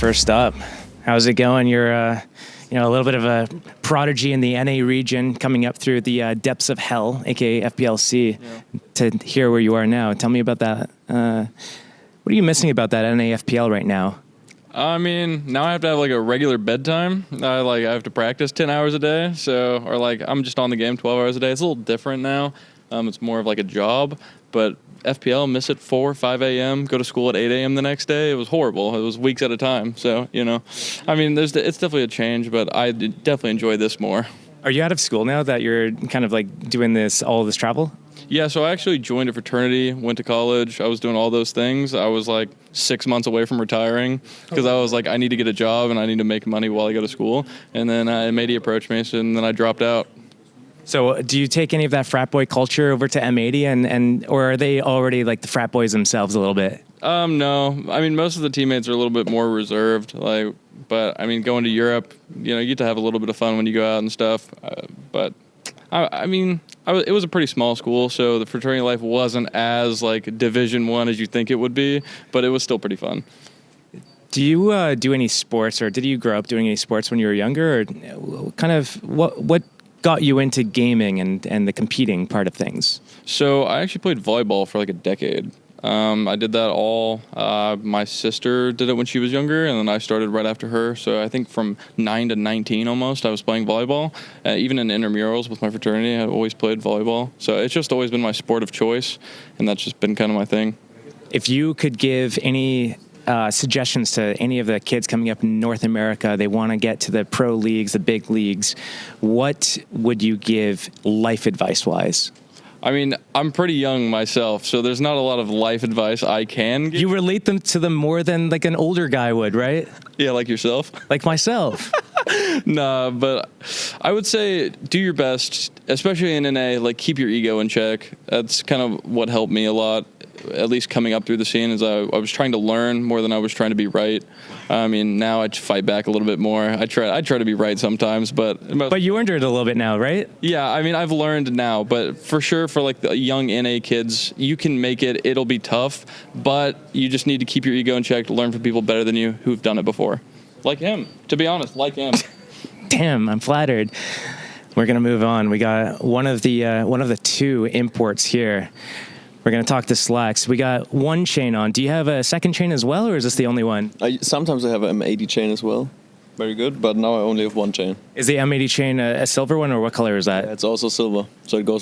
First up, how's it going? You're, a little bit of a prodigy in the NA region, coming up through the depths of hell, aka FPLC, to here where you are now. Tell me about that. What are you missing about that NA FPL right now? I mean, now I have to have like a regular bedtime. I have to practice 10 hours a day. So, or like I'm just on the game 12 hours a day. It's a little different now. It's more of like a job, but FPL, miss it 4, 5 a.m., go to school at 8 a.m. the next day. It was horrible. It was weeks at a time. So, I mean, it's definitely a change, but I definitely enjoy this more. Are you out of school now that you're kind of like doing all this travel? Yeah, so I actually joined a fraternity, went to college. I was doing all those things. I was like 6 months away from retiring because I was like, I need to get a job and I need to make money while I go to school. And then Matey approached me, and then I dropped out. So do you take any of that frat boy culture over to M80 or are they already like the frat boys themselves a little bit? No. I mean, most of the teammates are a little bit more reserved. But I mean, going to Europe, you get to have a little bit of fun when you go out and stuff. But I mean, it was a pretty small school, so the fraternity life wasn't as like Division I as you think it would be, but it was still pretty fun. Do you do any sports, or did you grow up doing any sports when you were younger, or kind of what got you into gaming and the competing part of things? So I actually played volleyball for like a decade. I did that all. My sister did it when she was younger, and then I started right after her. So I think from 9 to 19 almost, I was playing volleyball. Even in intramurals with my fraternity, I always played volleyball. So it's just always been my sport of choice, and that's just been kind of my thing. If you could give any suggestions to any of the kids coming up in North America, they want to get to the pro leagues, the big leagues, what would you give life advice-wise? I mean, I'm pretty young myself, so there's not a lot of life advice I can give. You relate to them more than like an older guy would, right? Yeah, like yourself. Like myself. Nah, but I would say do your best, especially in NA, like keep your ego in check. That's kind of what helped me a lot, at least coming up through the scene, is I was trying to learn more than I was trying to be right. I mean, now I fight back a little bit more. I try to be right sometimes, but you earned it a little bit now, right? Yeah, I mean, I've learned now, but for sure for like the young NA kids, you can make it. It'll be tough, but you just need to keep your ego in check to learn from people better than you who've done it before. Like him, to be honest, like him. Damn, I'm flattered. We're gonna move on. We got one of the two imports here. We're going to talk to Slacks. We got one chain on. Do you have a second chain as well, or is this the only one? Sometimes I have an M80 chain as well. Very good, but now I only have one chain. Is the M80 chain a silver one, or what color is that? Yeah, it's also silver, so it goes